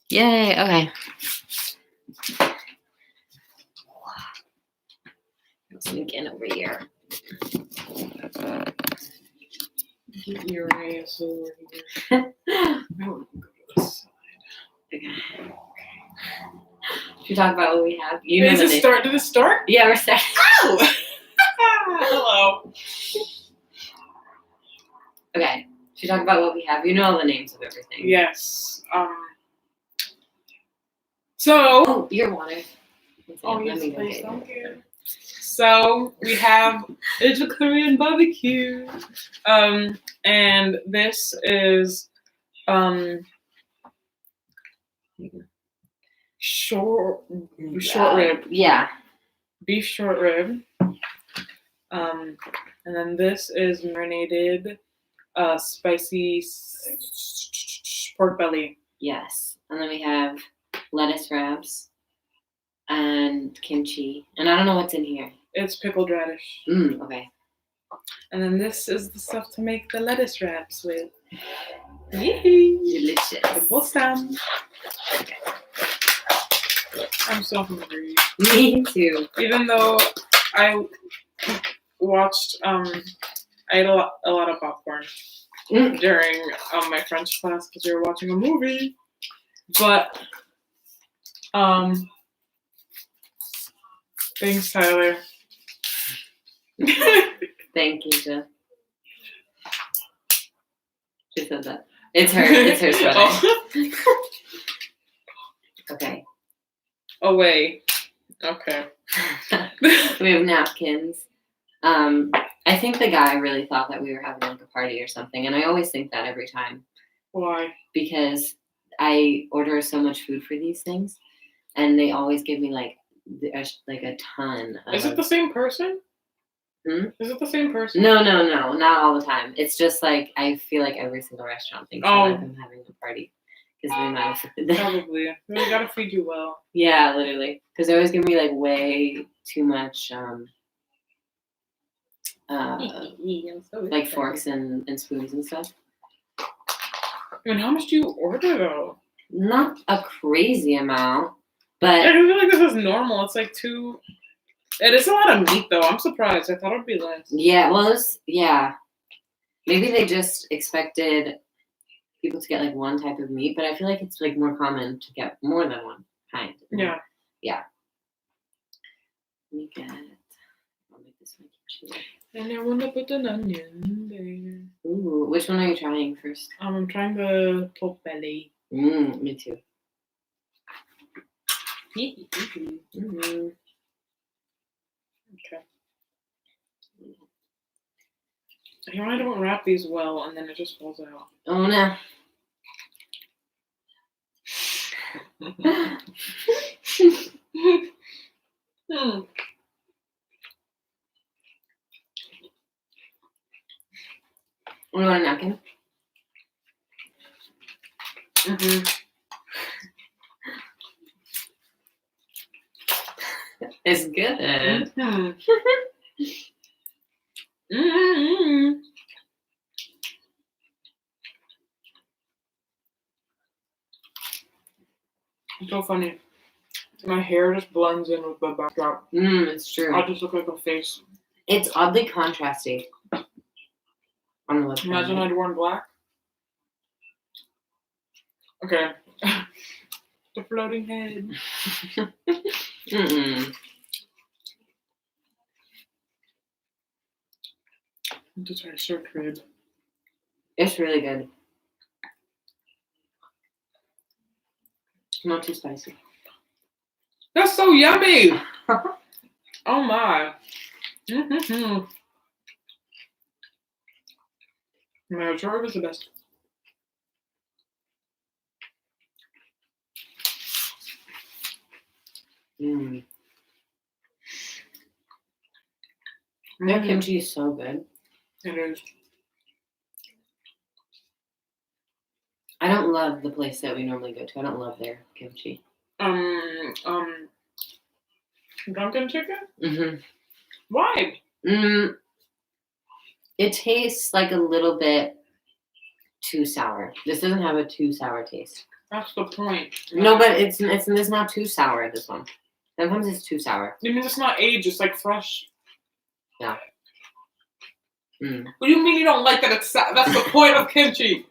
Yay, okay. I'll sneak in over here. Get your ass over here. I want to go to the side. Okay. Should we talk about what we have? You know Did it start? Yeah, we're starting. Oh! Hello. Okay. Should we talk about what we have? You know all the names of everything. Yes. So. Oh, your water. Oh, yes, please. Thank you. So we have it's a Korean barbecue, and this is short rib. Yeah. Beef short rib. And then this is marinated spicy pork belly. Yes. And then we have lettuce wraps and kimchi. And I don't know what's in here. It's pickled radish. Okay. And then this is the stuff to make the lettuce wraps with. Yee! Delicious. Awesome. Okay. I'm so hungry. Me too. Even though I watched, I ate a lot of popcorn during my French class because we were watching a movie. But, thanks, Tyler. Thank you, Jeff. She said that. It's her sweater. Oh. Okay. Oh, wait. Okay. We have napkins. I think the guy really thought that we were having like a party or something, and I always think that every time. Why? Because I order so much food for these things, and they always give me like a ton. Is it the same person? Is it the same person? No, not all the time. It's just like I feel like every single restaurant thinks that like I'm having a party because the amount of food. Probably. They gotta feed you well. Yeah, literally. Because they always give me like way too much, like forks and spoons and stuff. And how much do you order though? Not a crazy amount, but I feel like this is normal. It's like two. It is a lot of meat though. I'm surprised. I thought it would be less. Yeah, well, maybe they just expected people to get like one type of meat, but I feel like it's like more common to get more than one kind. Yeah. Yeah. Let me get. I'll make this one kimchi. And I want to put an onion in there. Ooh, which one are you trying first? I'm trying the pork belly. Me too. Okay. You know, I don't wrap these well, and then it just falls out. Oh no. You want a napkin? It's good. It's so funny. My hair just blends in with the backdrop. It's true. I just look like a face. It's oddly contrasty. On the website. Imagine I'd worn black. Okay. The floating head. Just try short rib. It's really good. Not too spicy. That's so yummy. Oh my. My short rib is the best. Their kimchi is so good. It is. I don't love the place that we normally go to. I don't love their kimchi. Drunken Chicken? Why? It tastes like a little bit too sour. This doesn't have a too sour taste. That's the point. No, but it's not too sour, this one. Sometimes it's too sour. You mean it's not aged, it's like fresh. Yeah. What do you mean you don't like that it's that's the point of kimchi?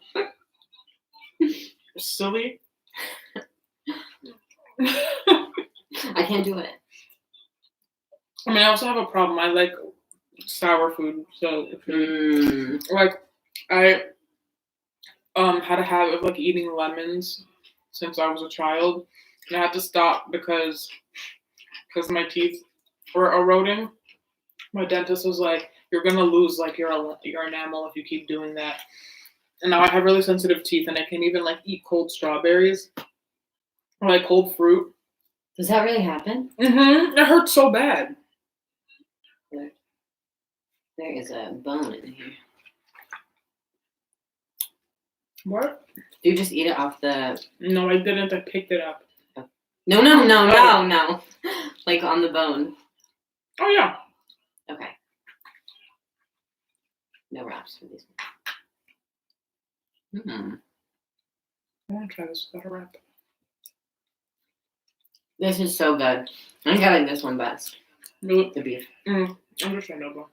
You're silly. I can't do it. I mean, I also have a problem. I like sour food, so like I had a habit of like eating lemons since I was a child, and I had to stop because my teeth were eroding. My dentist was like, "You're gonna lose like your enamel if you keep doing that." And now I have really sensitive teeth, and I can't even like eat cold strawberries or like cold fruit. Does that really happen? It hurts so bad. There is a bone in here. What? You just eat it off the... No, I didn't. I picked it up. No. Like on the bone. Oh, yeah. Okay. No wraps for these ones. I want to try this without a wrap. This is so good. I think I like this one best. Really? The beef. Understandable.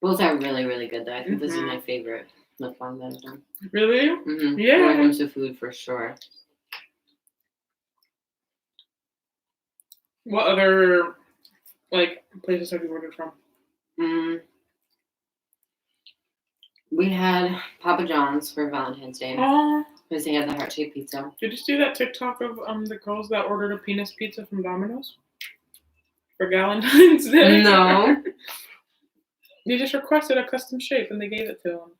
Both are really, really good, though. I think this is my favorite mukbang that I've done. Really? Yeah. When it comes to food, for sure. What other like places have you ordered from? We had Papa John's for Valentine's Day because they had the heart-shaped pizza. Did you see that TikTok of the girls that ordered a penis pizza from Domino's for Valentine's Day? No. They just requested a custom shape and they gave it to them.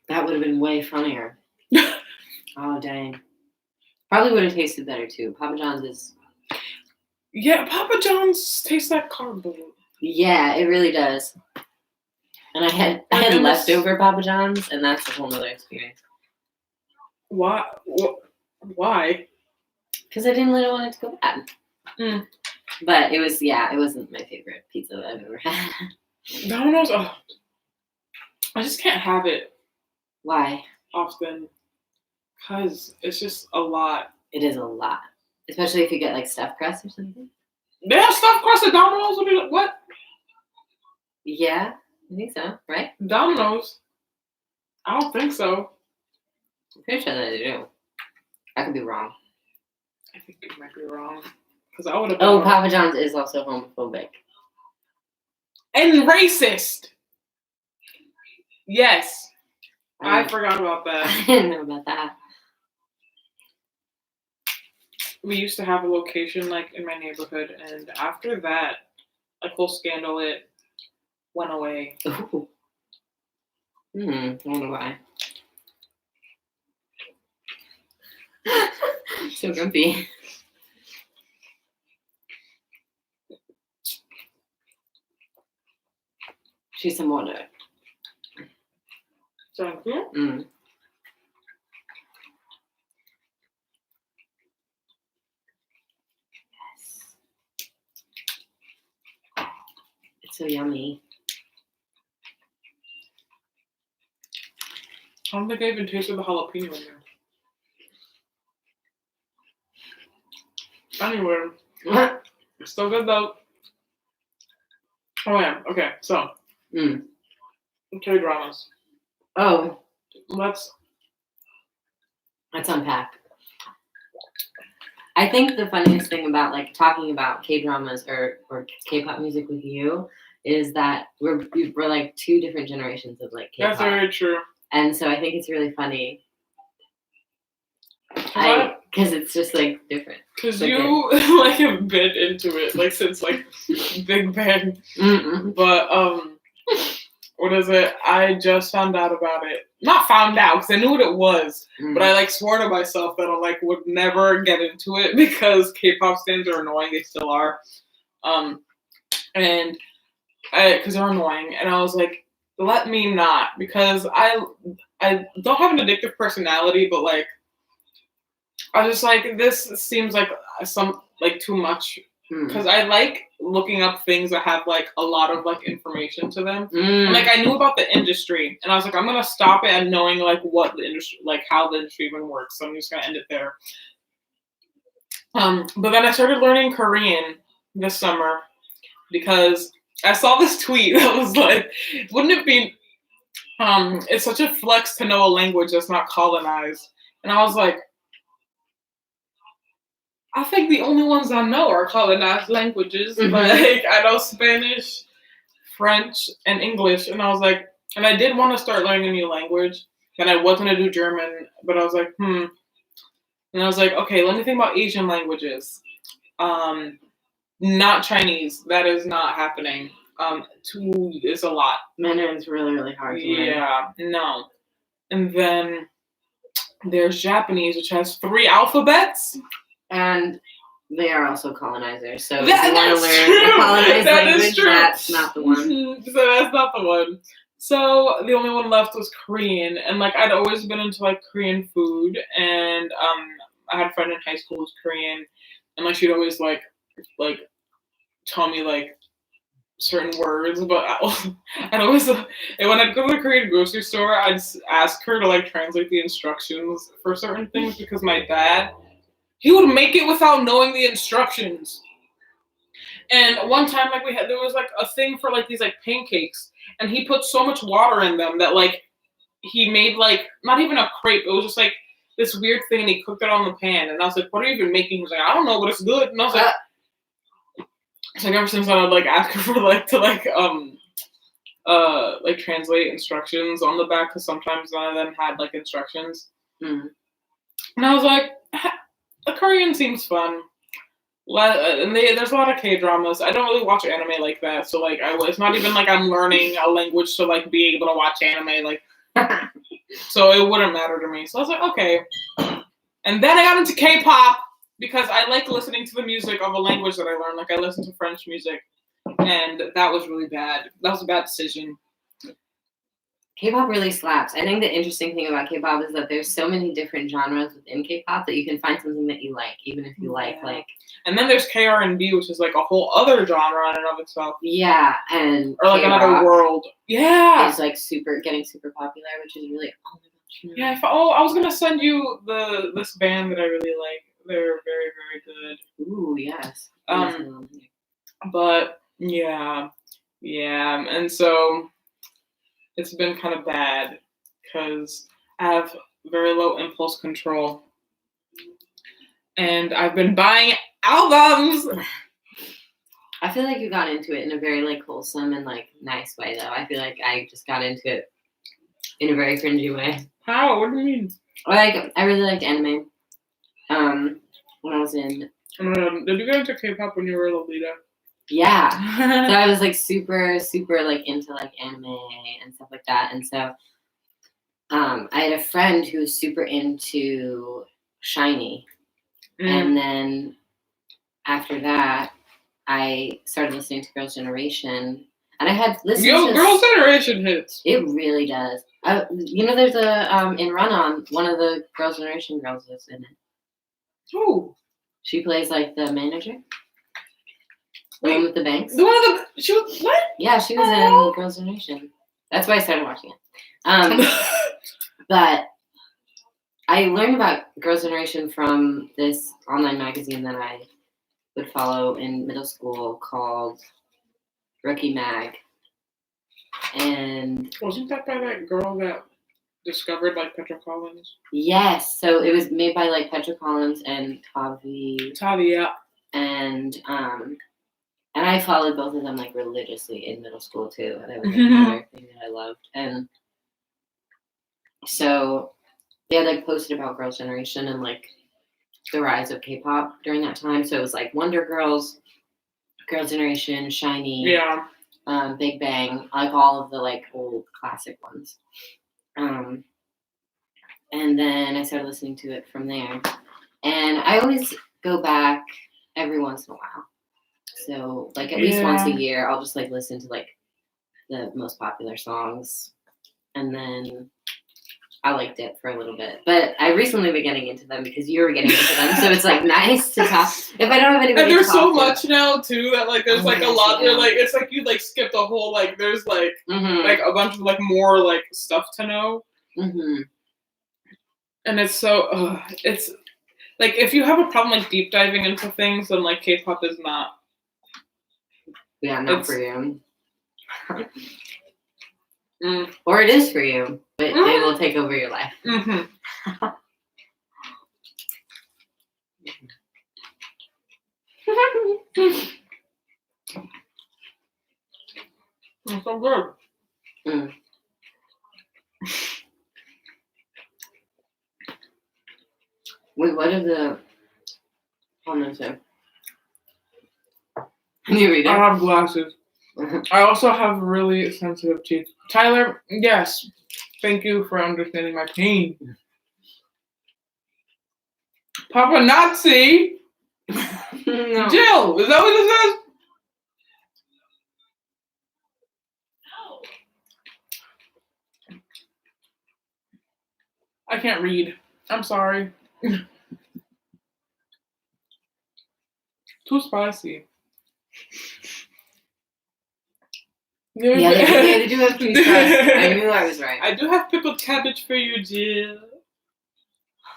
That would have been way funnier. Oh, dang. Probably would have tasted better, too. Papa John's is... Yeah, Papa John's tastes like cardboard. Yeah, it really does. And I had leftover Papa John's, and that's a whole nother experience. Why? Why? Because I didn't really want it to go bad. But it wasn't my favorite pizza that I've ever had. Domino's, I just can't have it. Why? Often. Because it's just a lot. It is a lot. Especially if you get like stuffed crust or something. They have stuffed crust at Domino's? What? Yeah, I think so, right? Domino's? I don't think so. I'm pretty sure that they do. I could be wrong. I think you might be wrong. Because I would have. Oh, Papa John's is also homophobic. And racist. Yes. I forgot about that. I didn't know about that. We used to have a location like in my neighborhood, and after that, like whole scandal, it went away. Ooh. I wonder why. So grumpy. She's some water. Thank you. It's so yummy. I don't think I even tasted the jalapeno in there. Anyway, it's still good though. Oh yeah, okay, so K-dramas. Oh, Let's unpack. I think the funniest thing about like talking about K-dramas or K-pop music with you is that we're like two different generations of like K-pop. That's very true. And so I think it's really funny. Because it's just like different. Because you like have been into it like since like Big Bang. But what is it? I just found out about it. Not found out because I knew what it was, but I like swore to myself that I like would never get into it because K-pop stans are annoying. They still are, and because they're annoying. And I was like, let me not, because I don't have an addictive personality, but like I was just like, this seems like some like too much because I like looking up things that have like a lot of like information to them. Mm. And like I knew about the industry, and I was like, I'm gonna stop it at knowing like what the industry, like how the industry even works. So I'm just gonna end it there. But then I started learning Korean this summer because I saw this tweet that was like, wouldn't it be it's such a flex to know a language that's not colonized? And I was like, I think the only ones I know are colonized languages. Mhm. Like I know Spanish, French, and English. And I was like, and I did want to start learning a new language. And I was gonna do German, but I was like, And I was like, okay, let me think about Asian languages. Not Chinese. That is not happening. Two is a lot. Mandarin's really, really hard to learn. Yeah, no. And then there's Japanese, which has 3 alphabets. And they are also colonizers. So if That's you want to learn true. a colonized That is language, true. that's not the one. So that's not the one. So the only one left was Korean, and like I'd always been into like Korean food, and I had a friend in high school who was Korean, and like she'd always like tell me like certain words, but I'd always when I'd go to the Korean grocery store, I'd ask her to like translate the instructions for certain things because my dad, he would make it without knowing the instructions. And one time, like there was like a thing for like these like pancakes, and he put so much water in them that like he made like not even a crepe. It was just like this weird thing, and he cooked it on the pan. And I was like, "What are you even making?" He was like, "I don't know, but it's good." And I was like, it's like ever since I would like ask her for like to like translate instructions on the back because sometimes none of them had like instructions. And I was like, the Korean seems fun. And there's a lot of K-dramas. I don't really watch anime like that, so like it's not even like I'm learning a language to like be able to watch anime like. So it wouldn't matter to me. So I was like, okay. And then I got into K-pop because I like listening to the music of a language that I learned. Like I listened to French music, and that was really bad. That was a bad decision. K-pop really slaps. I think the interesting thing about K-pop is that there's so many different genres within K-pop that you can find something that you like, even if you like. And then there's K-R&B, which is like a whole other genre in and of itself. Yeah, and or like K-rock another world. Yeah, it's like getting super popular, which is really oh my gosh. Yeah, I was gonna send you this band that I really like. They're very, very good. Ooh, yes. But yeah, and so it's been kind of bad because I have very low impulse control, and I've been buying albums. I feel like you got into it in a very like wholesome and like nice way, though. I feel like I just got into it in a very cringy way. How? What do you mean? Like I really liked anime. When I was in. Oh my God. Did you get into K-pop when you were a Lolita? Yeah. So I was like super, super like into like anime and stuff like that, and so I had a friend who was super into SHINee, and then after that, I started listening to Girls' Generation, and I had listened to Girls' Generation hits. It really does. There's a in Run On, one of the Girls' Generation girls is in it. Who? She plays like the manager. The one with the banks. The one of the she was what? Yeah, she was in Girls' Generation. That's why I started watching it. But I learned about Girls' Generation from this online magazine that I would follow in middle school called Rookie Mag. And wasn't that by that girl that discovered like Petra Collins? Yes, so it was made by like Petra Collins and Tavi. Yeah. And I followed both of them like religiously in middle school too. And that was like another thing that I loved. And so they had like posted about Girls' Generation and like the rise of K-pop during that time. So it was like Wonder Girls, Girls' Generation, SHINee, Big Bang, like all of the like old classic ones. And then I started listening to it from there. And I always go back every once in a while. So like at least once a year, I'll just like listen to like the most popular songs. And then I liked it for a little bit, but I recently been getting into them because you were getting into them, so it's like nice to talk. If I don't have anybody, and there's to so talk much now too that like there's like a lot. They're like it's like you like skipped a whole like there's like like a bunch of like more like stuff to know, and it's so it's like if you have a problem like deep diving into things, then like K-pop is not. Yeah, not for you. Or it is for you, but it will take over your life. It's so good. Wait, what are the comments there? Can you read it? I have glasses. I also have really sensitive teeth. Tyler, yes. Thank you for understanding my pain. Papa Nazi? No. Jill, is that what it says? I can't read. I'm sorry. Too spicy. Yeah, they do have to be spicy. I knew I was right. I do have pickled cabbage for you, Jill.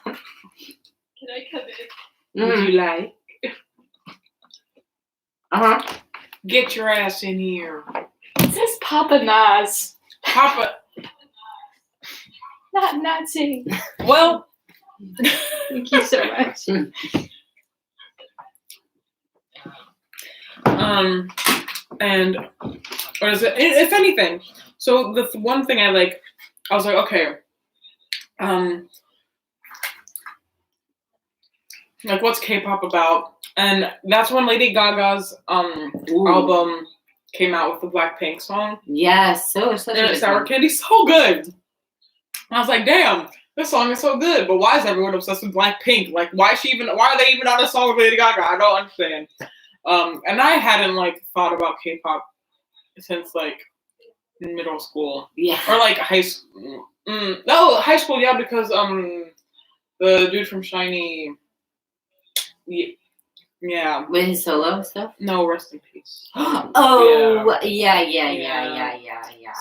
Can I come in? Would you like? Get your ass in here. It says Papa Naz. Papa. Not Nazi. Well. Thank you so much. And what is it? If anything, so the one thing I like, I was like, okay, like what's K-pop about? And that's when Lady Gaga's album came out with the Blackpink song. Yes, so such a good Sour song. Candy, so good. And I was like, damn, this song is so good. But why is everyone obsessed with Blackpink? Like, why are they even on a song with Lady Gaga? I don't understand. And I hadn't like thought about K-pop since like middle school. Yeah. Or like high school. No, high school, yeah, because the dude from Shiny. Yeah. With his solo stuff? No, rest in peace. Oh, yeah.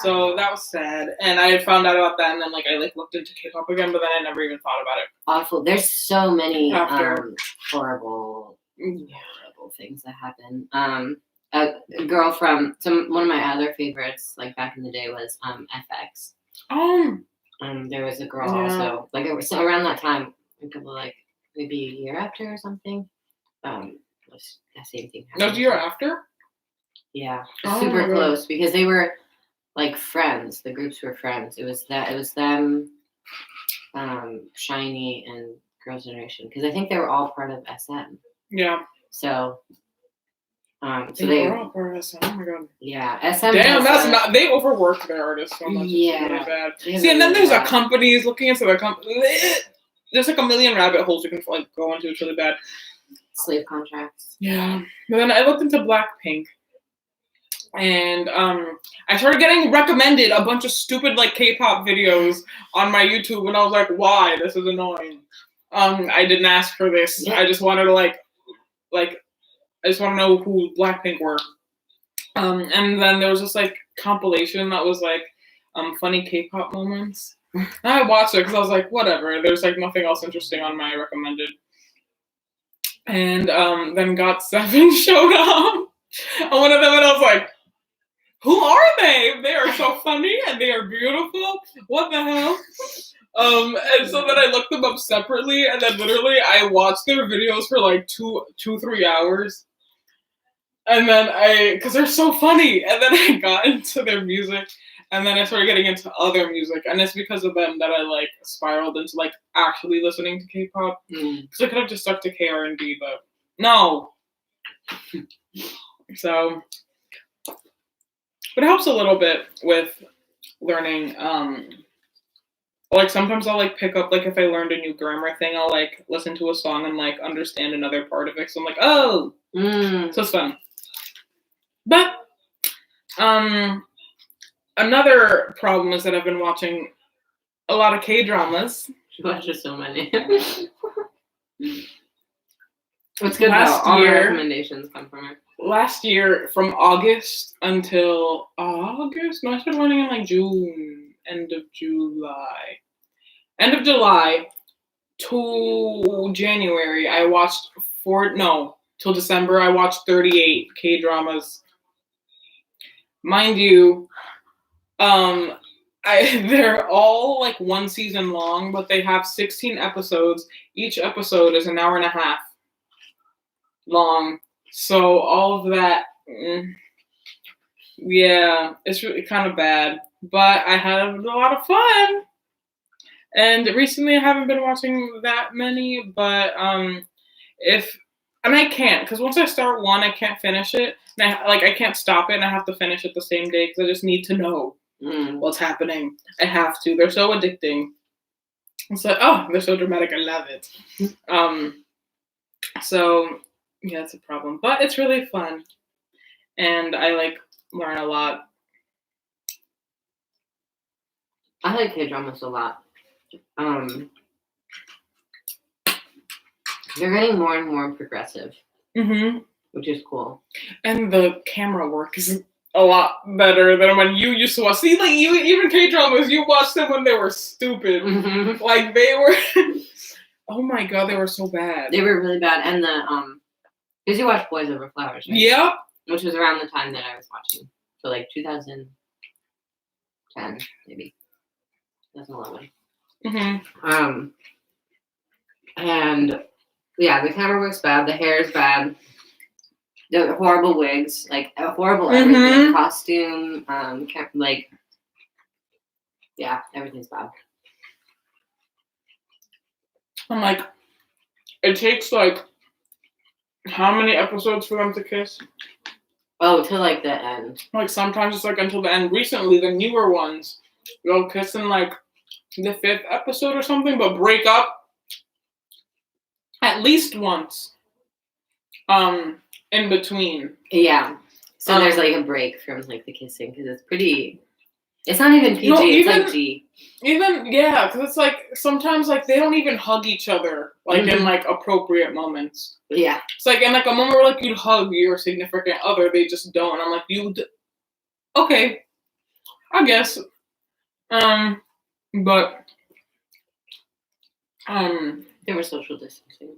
So that was sad, and I had found out about that, and then like I like looked into K-pop again, but then I never even thought about it. Awful. There's so many After. horrible things that happen. A girl from one of my other favorites, like back in the day, was FX. There was a girl also, like so around that time, a couple like maybe a year after or something. That same thing happened. No, a year after? Yeah, super close because they were like friends. The groups were friends. It was them, Shiny and Girls' Generation because I think they were all part of SM. Yeah. So, they were all part of SM. Oh my god. Yeah, SM. Damn, that's not. They overwork their artists so much. Yeah. It's really bad. See, and then there's a companies looking into the company. There's like a million rabbit holes you can like go into. It's really bad. Slave contracts. Yeah. But then I looked into Blackpink. And I started getting recommended a bunch of stupid like K-pop videos on my YouTube, and I was like, "Why? This is annoying." I didn't ask for this. Yeah. I just wanted to like I just want to know who Blackpink were. And then there was this like compilation that was like funny K-pop moments. And I watched it because I was like, whatever. There's like nothing else interesting on my recommended. And then GOT7 showed up. And one of them, and I was like, who are they? They are so funny and they are beautiful. What the hell? And so then I looked them up separately, and then literally I watched their videos for like 3 hours. And then because they're so funny. And then I got into their music, and then I started getting into other music. And it's because of them that I like spiraled into like actually listening to K-pop. Because I could have just stuck to K-R&B, but no. So, but it helps a little bit with learning. Like sometimes I'll like pick up like if I learned a new grammar thing, I'll like listen to a song and like understand another part of it. So I'm like, oh, so it's fun. But another problem is that I've been watching a lot of K-dramas. She watches so many. It's good Last though. All the year- recommendations come from her. Last year, from August until August? No, I started running in like June, end of July. End of July to January, I watched till December, I watched 38 K-dramas. Mind you, they're all like one season long, but they have 16 episodes. Each episode is an hour and a half long. So all of that, yeah, it's really kind of bad. But I had a lot of fun. And recently I haven't been watching that many, but I can't, because once I start one, I can't finish it. And I can't stop it, and I have to finish it the same day because I just need to know what's happening. I have to. They're so addicting. It's like, oh, they're so dramatic. I love it. So yeah, it's a problem, but it's really fun, and I learn a lot. I like K-dramas a lot. They're getting more and more progressive, which is cool. And the camera work is a lot better than when you used to watch. See, even K-dramas, you watched them when they were stupid. Like they were. Oh my god, they were so bad. They were really bad, and because you watched Boys Over Flowers, right? Yep. Which was around the time that I was watching, so like 2010 maybe, 2011. And yeah, the camera work's bad, the hair is bad, the horrible wigs, like horrible everything, costume, yeah, everything's bad. I'm like, it takes how many episodes for them to kiss? Oh, till like the end. Like sometimes it's until the end. Recently, the newer ones, they'll kiss in the 5th episode or something, but break up at least once. In between. Yeah. So there's a break from the kissing because it's pretty. It's not even PG. It's G. Even because it's sometimes they don't even hug each other in appropriate moments. Yeah. It's in a moment where you'd hug your significant other, they just don't. I'm okay, I guess. But they were social distancing.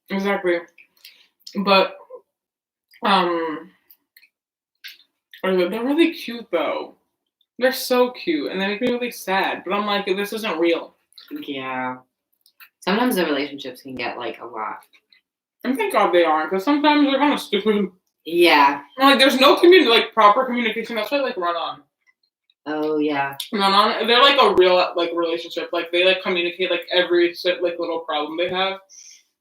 Exactly. But they're really cute though. They're so cute, and they make me really sad. But I'm this isn't real. Yeah. Sometimes the relationships can get a lot. And thank God they aren't, because sometimes they're kind of stupid. Yeah. There's no proper communication. That's why Run On. Oh yeah. Run On. They're a real relationship. They communicate every little problem they have,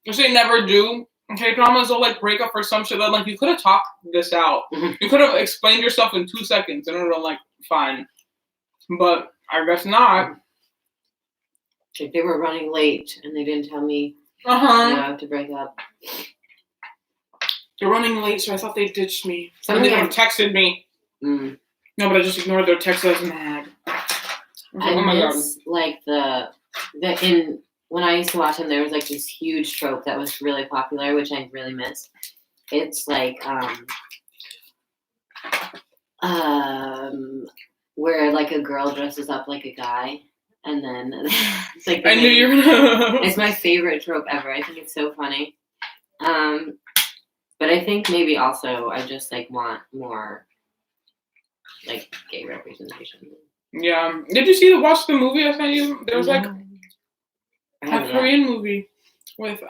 which they never do. Okay, dramas will break up for some shit that you could have talked this out. You could have explained yourself in 2 seconds, and it would have fine. But I guess not. If they were running late and they didn't tell me, I have to break up. They're running late, so I thought they ditched me. Some and of they them texted me. No, but I just ignored their text. I was mad. I miss when I used to watch them, there was this huge trope that was really popular, which I really miss. It's where a girl dresses up like a guy, and then it's I knew you were gonna. It's my favorite trope ever. I think it's so funny. But I think maybe also I just want more gay representation. Yeah. Did you watch the movie I sent you? There was a Korean movie with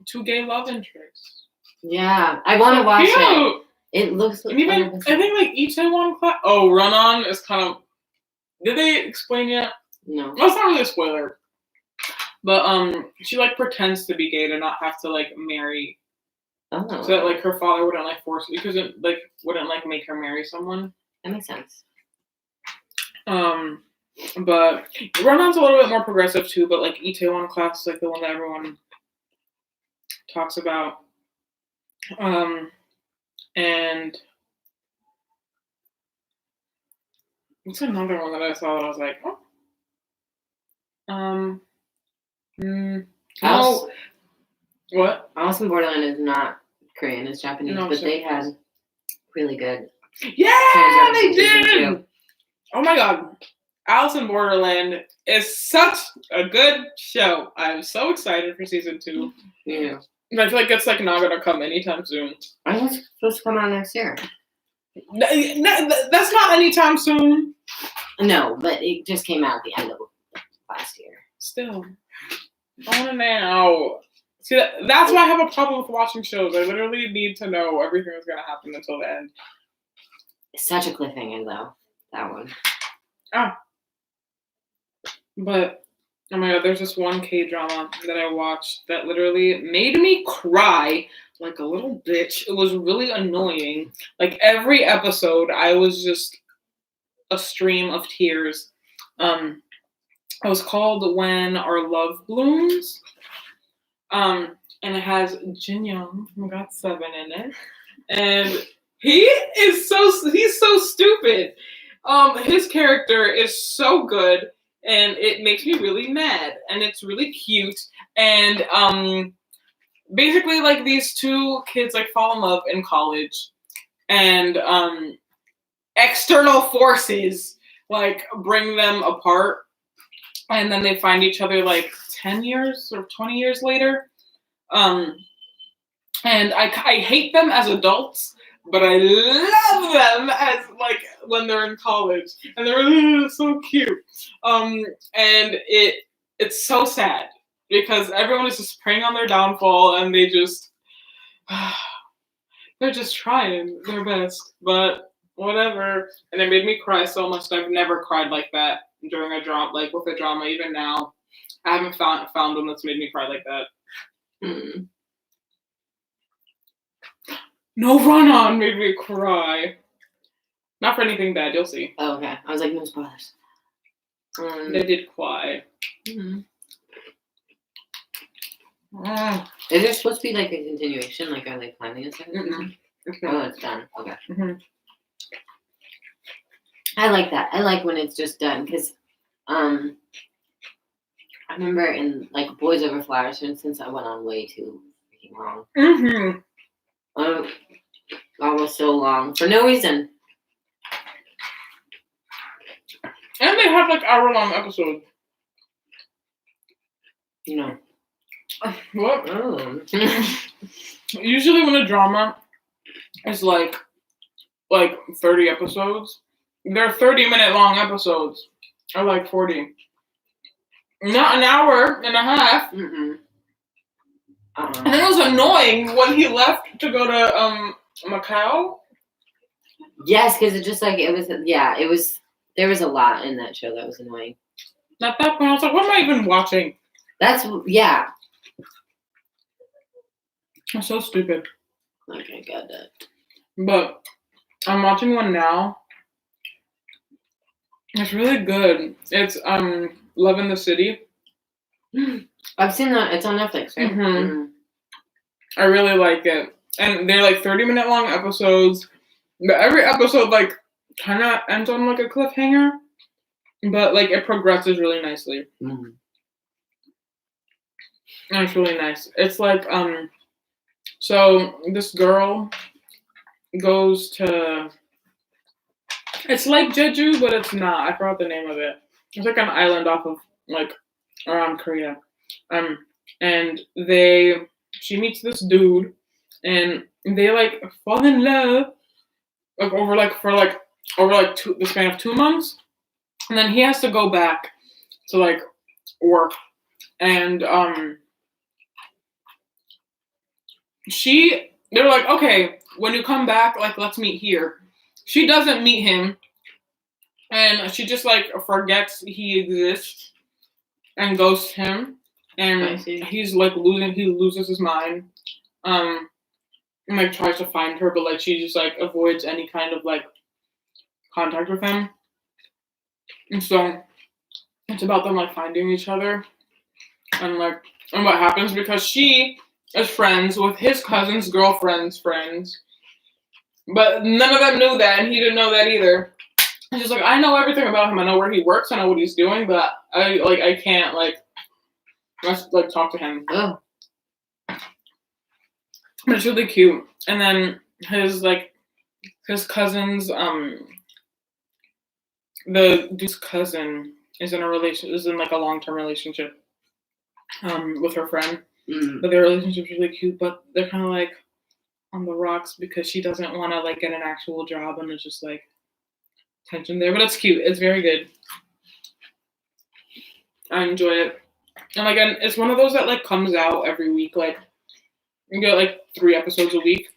2 gay love interests. Yeah, I want to watch it. It looks and even I think _1 class. Oh, Run On is kind of. Did they explain yet? No. That's not really a spoiler. But she pretends to be gay to not have to marry. Oh. So that her father wouldn't force it because it wouldn't make her marry someone. That makes sense. But Run On's a little bit more progressive too. But _1 class is the one that everyone talks about. And what's another one that I saw that I was oh, No. Alice, What? Alice in Borderland is not Korean, it's Japanese, No, but they Japanese. had really good. Yeah, they season did. 2. Oh my god. Alice in Borderland is such a good show. I'm so excited for season 2. Yeah. I feel like it's like not gonna come anytime soon. I think it's supposed to come out next year. That's not anytime soon. No, but it just came out at the end of last year. Still. I wanna know. See, that's why I have a problem with watching shows. I literally need to know everything that's gonna happen until the end. Such a cliffhanger, though. That one. But oh my god, there's this one K-drama that I watched that literally made me cry like a little bitch. It was really annoying. Like every episode, I was just a stream of tears. It was called When Our Love Blooms. And it has Jin Young from got7 in it. And he's so stupid. His character is so good. And it makes me really mad, and it's really cute. And basically, like these two kids like fall in love in college, and external forces like bring them apart, and then they find each other like 10 years or 20 years later. And I hate them as adults, but I love them as like when they're in college, and they're so cute. And it's so sad because everyone is just preying on their downfall, and they're just trying their best, but whatever. And it made me cry so much. I've never cried like that during a drama, like with a drama. Even now, I haven't found one that's made me cry like that. No Run On made me cry. Not for anything bad, you'll see. Oh, okay. I was like, no spoilers. They did cry. Is there supposed to be like a continuation? Like, are they planning a second season? Oh, it's done. Okay. I like that. I like when it's just done because I remember in like Boys Over Flowers, for instance, I went on way too freaking long. Almost so long for no reason. And they have like hour-long episodes. No. What? Oh. Usually when a drama is like 30 episodes, they're 30-minute long episodes. Or like 40. Not an hour and a half. And it was annoying when he left to go to Macau. Yes, because it just like it was. There was a lot in that show that was annoying. At that point, I was like, "What am I even watching?" Yeah. I'm so stupid. Like I got that. But I'm watching one now. It's really good. It's Love in the City. I've seen that. It's on Netflix, right? I really like it. And they're like 30-minute long episodes. But every episode like kind of ends on like a cliffhanger. But like it progresses really nicely. And it's really nice. It's like so this girl goes to, it's like Jeju, but it's not. I forgot the name of it. It's like an island off of like around Korea. And she meets this dude, and they like fall in love like over the span of 2 months, and then he has to go back to like work, and they're like, okay, when you come back, like let's meet here. She doesn't meet him, and she just like forgets he exists and ghosts him, and he's like he loses his mind, and like tries to find her, but like she just like avoids any kind of like contact with him. And so it's about them like finding each other, and what happens because she is friends with his cousin's girlfriend's friends, but none of them knew that, and he didn't know that either. And she's like, I know everything about him. I know where he works. I know what he's doing, but I can't let's talk to him. Oh. But it's really cute. And then his cousins, the dude's cousin is in a long-term relationship with her friend. But their relationship's really cute, but they're kind of like on the rocks because she doesn't want to like get an actual job, and it's just like tension there. But it's cute. It's very good. I enjoy it. And again, it's one of those that like comes out every week. Like you get like 3 episodes a week.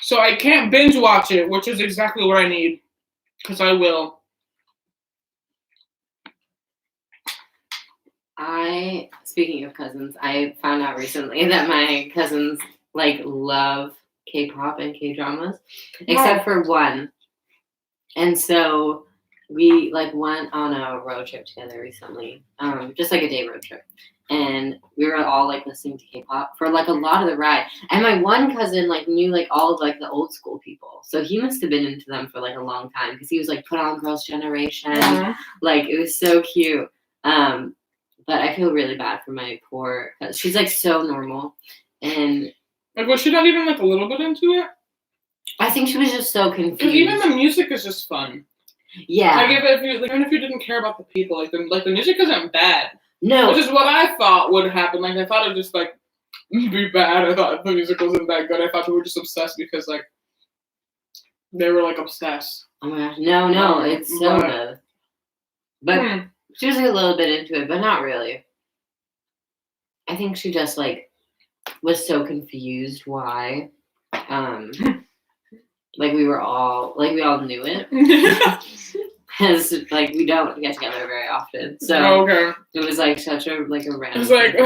So I can't binge watch it, which is exactly what I need, because I will. Speaking of cousins, I found out recently that my cousins like love K-pop and K-dramas, except for one. And so we like went on a road trip together recently, just like a day road trip. And we were all like listening to K-pop for like a lot of the ride. And my one cousin like knew like all of like the old school people. So he must have been into them for like a long time because he was like put on Girls' Generation. Like it was so cute. But I feel really bad for my poor cousin. She's like so normal. And like was she not even like a little bit into it? I think she was just so confused. Because even the music is just fun. Yeah. Like even if you didn't care about the people, like the music isn't bad. No. Which is what I thought would happen. Like I thought it'd just like be bad. I thought the music wasn't that good. I thought they were just obsessed because like they were like obsessed. Oh my gosh. No, it's so good. But she was like a little bit into it, but not really. I think she just like was so confused why. Like we all knew it. Because like we don't get together very often. So it was like such a random. It's like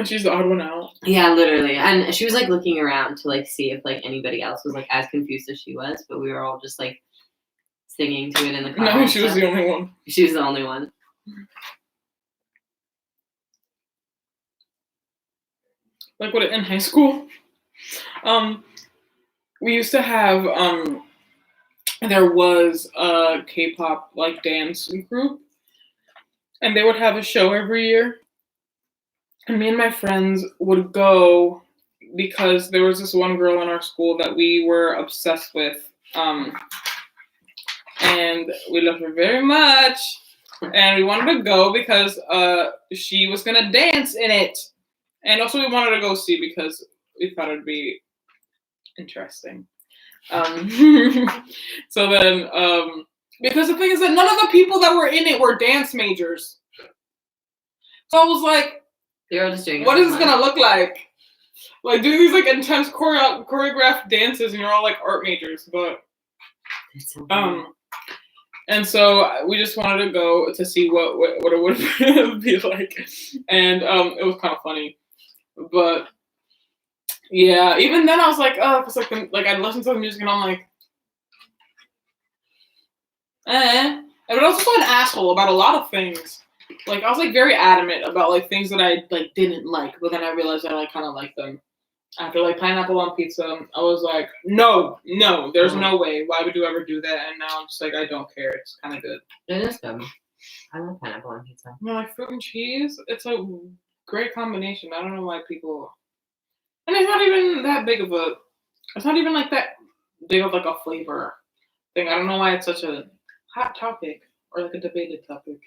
she's the odd one out. Yeah, literally. And she was like looking around to like see if like anybody else was like as confused as she was, but we were all just like singing to it in the car. No, she was the only one. She was the only one. Like what in high school? We used to have there was a K-pop like dance group, and they would have a show every year. And me and my friends would go because there was this one girl in our school that we were obsessed with. And we loved her very much. And we wanted to go because she was going to dance in it. And also we wanted to go see because we thought it would be interesting. So then, because the thing is that none of the people that were in it were dance majors. So I was like, they're all just doing what is this gonna look like? Like doing these like intense choreographed dances, and you're all like art majors, but and so we just wanted to go to see what it would be like, and it was kind of funny, but yeah, even then I was like, oh, because like I listened to the music and I'm like, And I was also an asshole about a lot of things. Like I was like very adamant about like things that I like didn't like, but then I realized I like kind of like them. After like pineapple on pizza, I was like, no, there's no way. Why would you ever do that? And now I'm just like, I don't care. It's kind of good. It is good. I love pineapple on pizza. You know, like fruit and cheese. It's a great combination. I don't know why people. And it's not even that big of a. It's not even like that big of like a flavor thing. I don't know why it's such a hot topic or like a debated topic.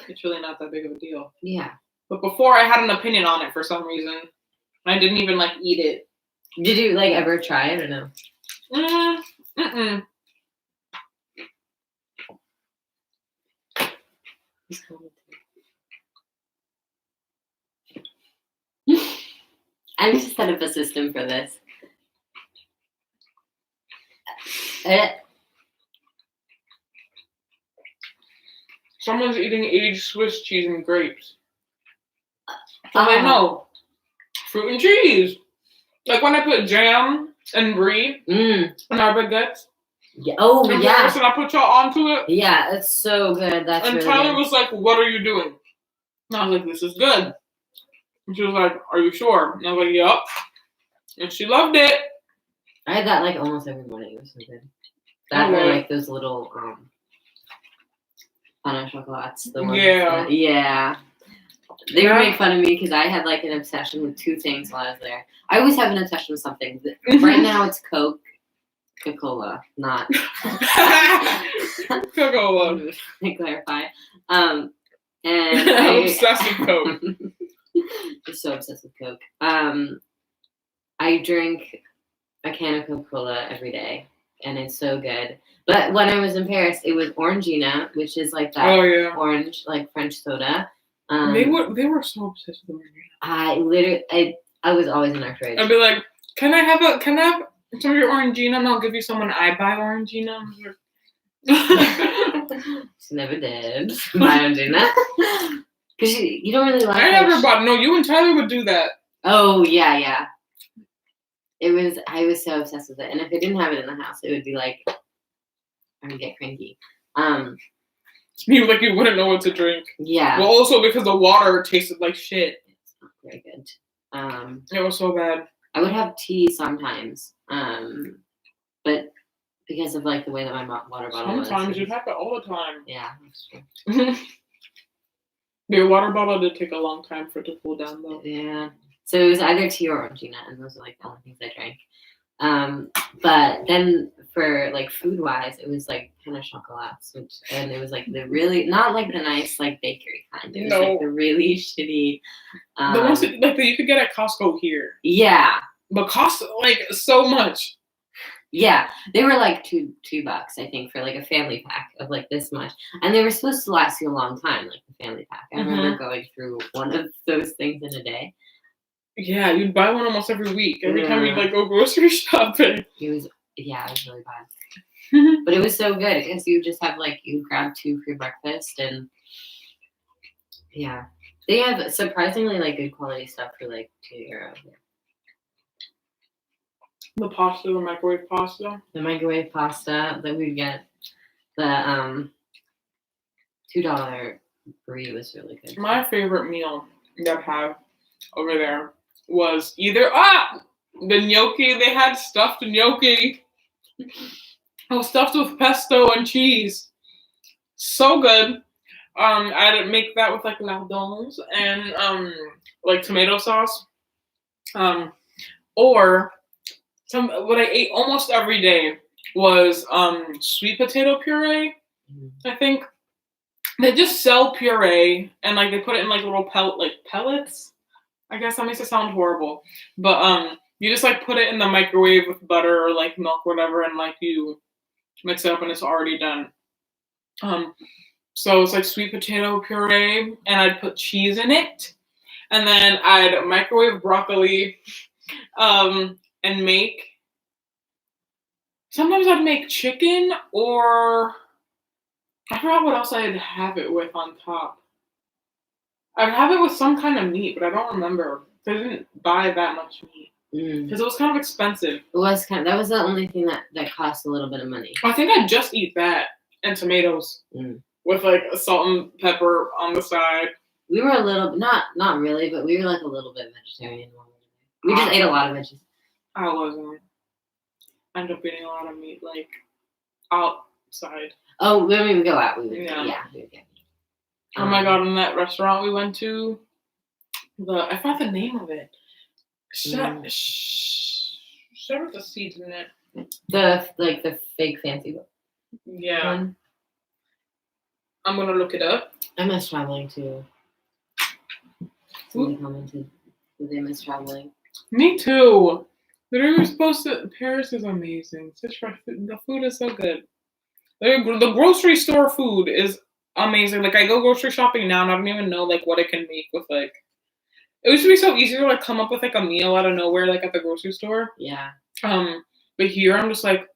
It's really not that big of a deal. Yeah. But before I had an opinion on it for some reason. I didn't even like eat it. Did you like ever try it or no? I need to set up a system for this. Someone's eating aged Swiss cheese and grapes. So I know. Fruit and cheese. Like when I put jam and brie in our baguettes. Yeah. Oh, yeah. And I put y'all onto it. Yeah, it's so good. That's and really Tyler good. was like, what are you doing? And I was like, this is good. And she was like, are you sure? And I was like, yup. And she loved it. I had that like almost every morning. It was so good. That were Okay. like those little ₓ𝔨𝔬𝔯𝔢𝔰. The ones. Yeah. Yeah. They would make fun of me because I had like an obsession with two things while I was there. I always have an obsession with something. Right now it's Coca-Cola, not Coca-Cola. Let me clarify. And I'm obsessed with Coke. Just so obsessed with Coke. I drink a can of Coca-Cola every day, and it's so good. But when I was in Paris, it was ₓ𝔨𝔬𝔯𝔨, which is like that orange, like French soda. They were so obsessed with ₓ𝔨𝔬𝔯𝔨. I was always in outrage. I'd be like, can I have some of your ₓ𝔨𝔬𝔯𝔨 and I'll give you some when I buy ₓ𝔨𝔬𝔯𝔨. She never did. I don't do that. Because you don't really like I never bought. No, you and Tyler would do that. Oh, yeah. I was so obsessed with it. And if I didn't have it in the house, it would be like, I would get cranky. You wouldn't know what to drink. Yeah. Well, also because the water tasted like shit. It's not very good. It was so bad. I would have tea sometimes. But because of like the way that my water bottle was. Sometimes you'd have it all the time. Yeah, that's true. The water bottle did take a long time for it to cool down though. Yeah. So it was either tea or ₓ𝔨𝔬𝔯𝔨, and those are like the only things I drank. But then for like food wise, it was like ₓ𝔨𝔬𝔯𝔨, and it was like the really not like the nice like bakery kind. It was like the really shitty. The ones that you could get at Costco here. Yeah. But cost like so much. Yeah, they were like $2, I think, for like a family pack of like this much, and they were supposed to last you a long time, like the family pack. I remember going through one of those things in a day. Yeah, you'd buy one almost every week. Every time you'd like go grocery shopping. It was really bad, but it was so good because you just have like you grab 2 for your breakfast, and yeah, they have surprisingly like good quality stuff for like €2. The pasta, the microwave pasta. The microwave pasta that we'd get, the $2 brie was really good. My favorite meal that I have over there was either the gnocchi. They had stuffed gnocchi. It was stuffed with pesto and cheese. So good. I'd make that with like lardons and like tomato sauce. Or what I ate almost every day was sweet potato puree. I think they just sell puree and like they put it in like little pellets. I guess that makes it sound horrible, but you just like put it in the microwave with butter or like milk, whatever, and like you mix it up and it's already done. So it's like sweet potato puree, and I'd put cheese in it, and then I'd microwave broccoli, and make. Sometimes I'd make chicken, or I forgot what else I'd have it with on top. I'd have it with some kind of meat, but I don't remember. I didn't buy that much meat because it was kind of expensive. It was that was the only thing that cost a little bit of money. I think I'd just eat that and tomatoes with like a salt and pepper on the side. We were a little not really, but we were like a little bit vegetarian. We just ate a lot of veggies. I wasn't. I ended up eating a lot of meat, like outside. Oh, when we would go out, we would Yeah. we would get meat. Oh my god! In that restaurant we went to, I forgot the name of it. Share with the seeds in it. The fake fancy one. Yeah. I'm gonna look it up. I miss traveling too. Somebody commented that they miss traveling. Me too. Literally, we're supposed to. Paris is amazing. The food is so good. The grocery store food is amazing. Like I go grocery shopping now, and I don't even know like what I can make with like. It used to be so easy to like come up with like a meal out of nowhere, like at the grocery store. Yeah. But here I'm just like,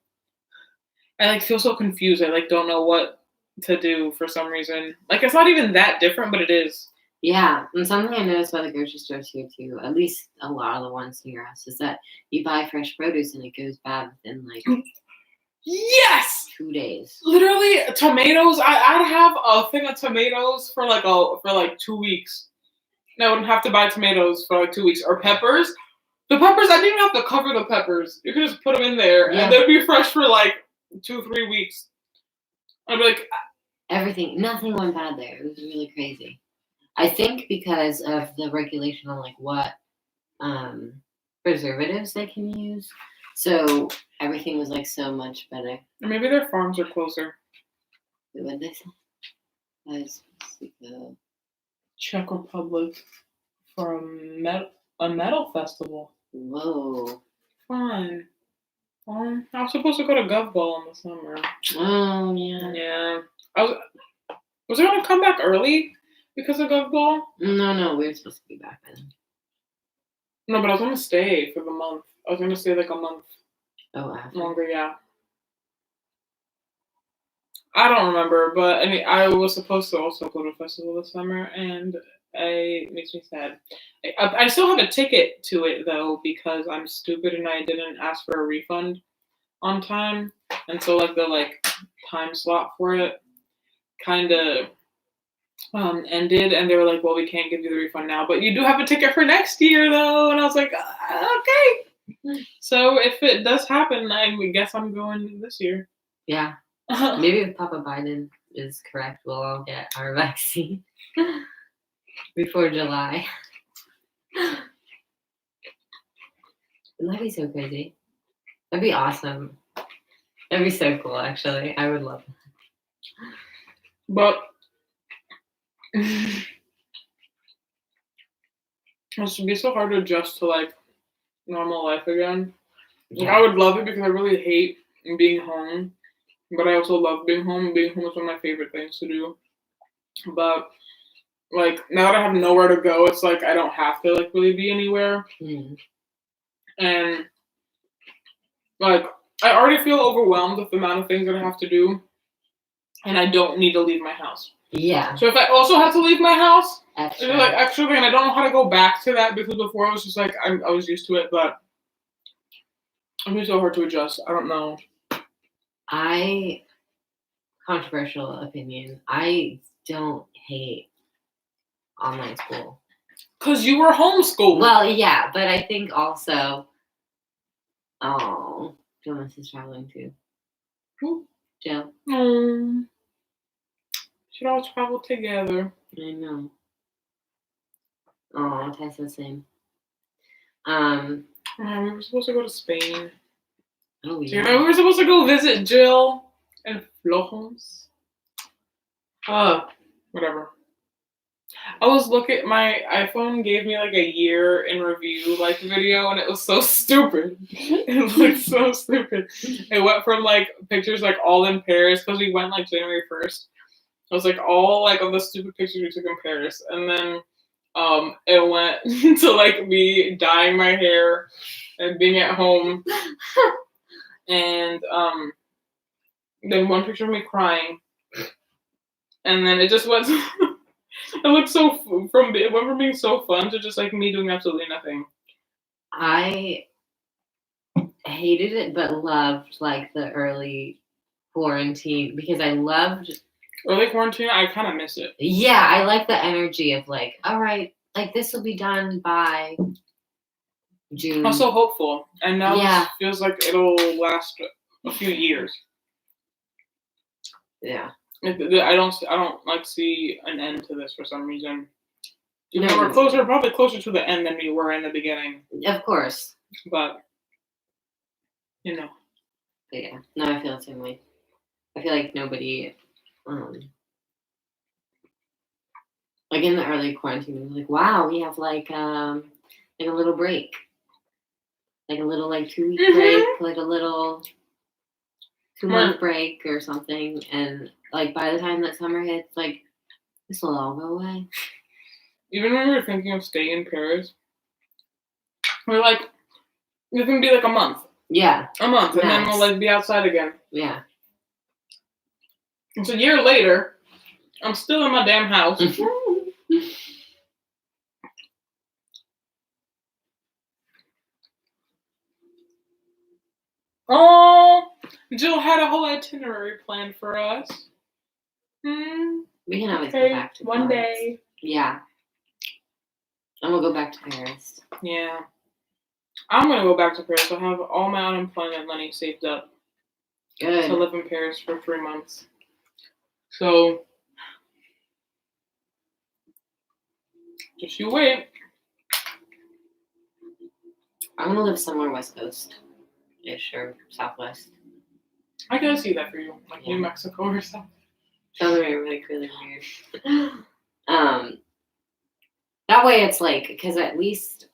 I like feel so confused. I like don't know what to do for some reason. Like it's not even that different, but it is. Yeah, and something I noticed by the grocery stores here too, at least a lot of the ones near us, is that you buy fresh produce and it goes bad within like yes 2 days. Literally tomatoes. I'd have a thing of tomatoes for like 2 weeks. And I wouldn't have to buy tomatoes for like 2 weeks. Or peppers. The peppers, I didn't even have to cover the peppers. You could just put them in there and they'd be fresh for like 2-3 weeks. I'd be like, nothing went bad there. It was really crazy. I think because of the regulation on like what preservatives they can use, so everything was like so much better. maybe their farms are closer. What did they say? Czech Republic from a metal festival. Whoa. Fun. I was supposed to go to Gov in the summer. Oh yeah. Yeah. Was I gonna come back early because of Gov? No, we were supposed to be back then. No, but I was gonna stay for the month. I was gonna stay like a month Oh, after. longer, yeah. I don't remember, but I mean, I was supposed to also go to a festival this summer, and it makes me sad. I still have a ticket to it though because I'm stupid and I didn't ask for a refund on time, and so like the time slot for it kind of ended, and they were like, "Well, we can't give you the refund now, but you do have a ticket for next year though," and I was like, "Okay." So if it does happen, I guess I'm going this year. Yeah. Maybe if Papa Biden is correct, we'll all get our vaccine before July. That'd be so crazy. That'd be awesome. That'd be so cool, actually. I would love that. But it should be so hard to adjust to like normal life again. Yeah. I would love it because I really hate being home. But I also love being home. Being home is one of my favorite things to do. But like now that I have nowhere to go, it's like I don't have to like really be anywhere. And like I already feel overwhelmed with the amount of things that I have to do, and I don't need to leave my house. Yeah. So if I also have to leave my house, Extra. it's like extra thing, and I don't know how to go back to that because before I was just like I was used to it, but it's so hard to adjust. I don't know. Controversial opinion, I don't hate online school. Cause you were homeschooled. Well, yeah, but I think also, Jonas is traveling too. Who? Jill. Should all travel together. I know. Oh, Tessa's same. We were supposed to go to Spain. Oh Do you yeah. remember we were supposed to go visit Jill and Florence? Whatever. I was looking. My iPhone gave me like a year in review like video, and it was so stupid. It looked so stupid. It went from like pictures like all in Paris because we went like January 1st. It was like all like of the stupid pictures we took in Paris, and then it went to like me dyeing my hair and being at home, and then one picture of me crying, and then it just went. It looked so it went from being so fun to just like me doing absolutely nothing. I hated it, but loved like the early quarantine because I loved early quarantine. I kind of miss it. Yeah, I like the energy of like, all right, like this will be done by June. I'm so hopeful, and now Yeah. it feels like it'll last a few years. Yeah. I don't like see an end to this for some reason. No, We're probably closer to the end than we were in the beginning. Of course. But you know. But yeah. No, I feel the same way. I feel like nobody like in the early quarantine, it was like, wow, we have like a little break. Like a little like 2-week break, like a little 2-month break or something, and like by the time that summer hits, like this will all go away. Even when we were thinking of staying in Paris, we're like, it's gonna be like a month. Yeah. A month, and then we'll like be outside again. Yeah. It's a year later. I'm still in my damn house. Oh, Jill had a whole itinerary planned for us. We can always go back to one Paris. day. Yeah. And we'll go back to Paris. Yeah. I'm gonna go back to Paris. I have all my unemployment money saved up. Good. to live in Paris for 3 months. So just you wait. I want to live somewhere West Coast-ish or Southwest. I can see that for you, like Yeah. New Mexico or something. That would be really weird. That way it's like, because at least,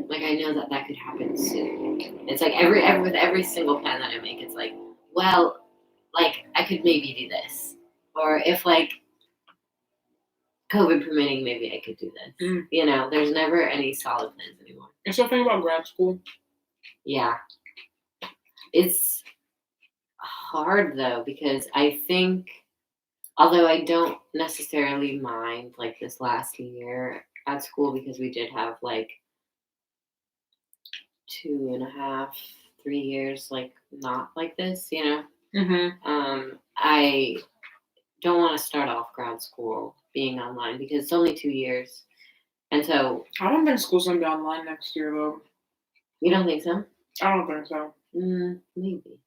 like, I know that could happen soon. It's like with every single plan that I make, it's like, well, like, I could maybe do this, or if like COVID permitting, maybe I could do this. Mm. You know, there's never any solid plans anymore. You're still thinking about grad school? Yeah. It's hard though, because I think, although I don't necessarily mind like this last year at school, because we did have like 2.5, 3 years like not like this, you know. Mm-hmm. I don't want to start off grad school being online because it's only 2 years, and so I don't think school's gonna be online next year though. you don't think so? I don't think so. Maybe.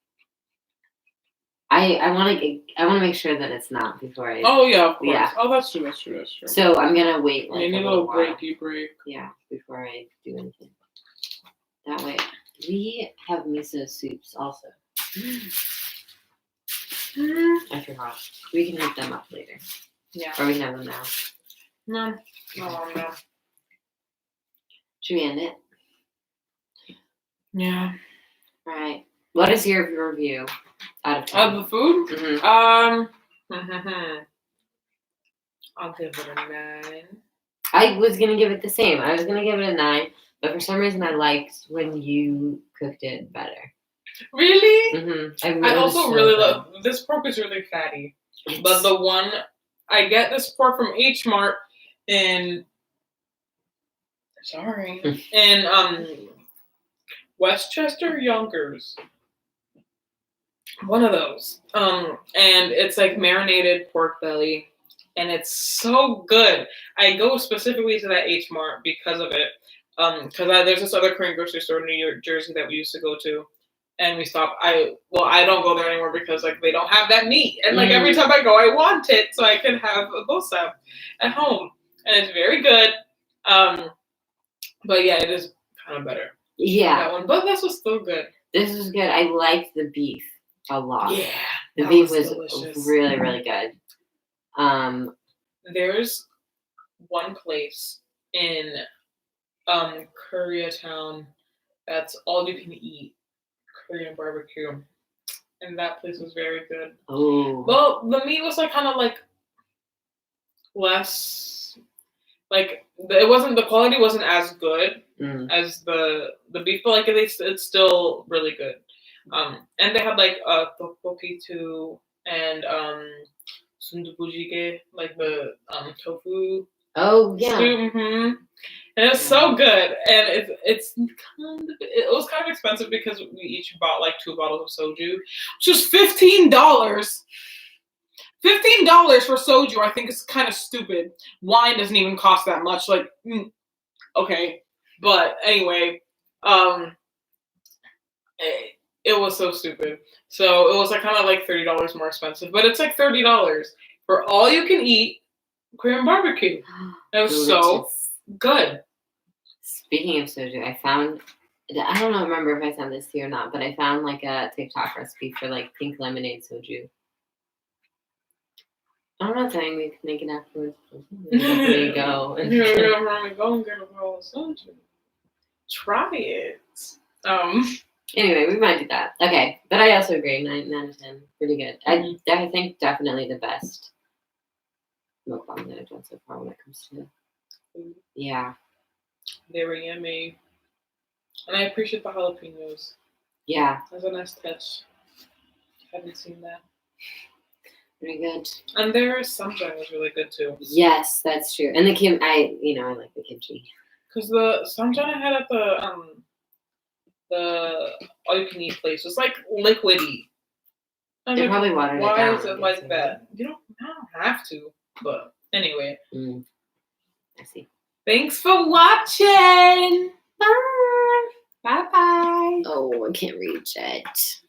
I want to make sure that it's not before I. Oh yeah, of course. Yeah. Oh, that's true. That's true. So I'm gonna wait like You need a a little little while. breaky break. Yeah, before I do anything. That way, we have miso soups also. I forgot. We can heat them up later, Yeah. or we can have them now. No. Should we end it? Yeah. All right. What is your review out of 10? Of the food? Mhm. I'll give it a 9. I was gonna give it the same. I was gonna give it a 9, but for some reason I liked when you cooked it better. Really? I also really love. love this pork is really fatty. But the one I get this pork from H Mart in Westchester, Yonkers. One of those. And it's like marinated pork belly. And it's so good. I go specifically to that H Mart because of it. Because there's this other Korean grocery store in New Jersey that we used to go to. And we stopped. I don't go there anymore because like they don't have that meat. And like every time I go, I want it so I can have a ㄓ at home. And it's very good. But yeah, it is kind of better. Yeah. That one. But this was still good. This was good. I liked the beef a lot. Yeah. The beef was delicious. really, really good. There's one place in Koreatown that's all you can eat Korean barbecue. And that place was very good. Oh. Well, the meat was like kind of like less like the quality wasn't as good as the beef, but like it's still really good. And they had like tteokbokki too, and sundubujigae, like the tofu. Oh yeah. Stew, And it's so good, and it was kind of expensive because we each bought like 2 bottles of soju, which was $15. $15 for soju, I think is kind of stupid. Wine doesn't even cost that much. Like, okay, but anyway, it was so stupid. So it was like kind of like $30 more expensive, but it's like $30 for all you can eat Korean barbecue. It was so good. Speaking of soju, I don't remember if I sent this to you or not, but I found like a TikTok recipe for like pink lemonade soju. I'm not saying we can make it afterwards. There you go. Go and get a bottle of soju. Try it. Anyway, we might do that. Okay, but I also agree. 9 out of 10, pretty good. I think definitely the best mukbang that I've done so far when it comes to food. Yeah. They were yummy, and I appreciate the jalapenos. Yeah. That's a nice touch. Haven't seen that. Pretty good. And their samjang was really good too. Yes, that's true. And the I like the kimchi. Because the samjang I had at the all-you-can-eat place was like liquidy. They probably watered it down. Why is it like that? I don't have to. But anyway. I see. Thanks for watching. Bye. Bye-bye. Oh, I can't reach it.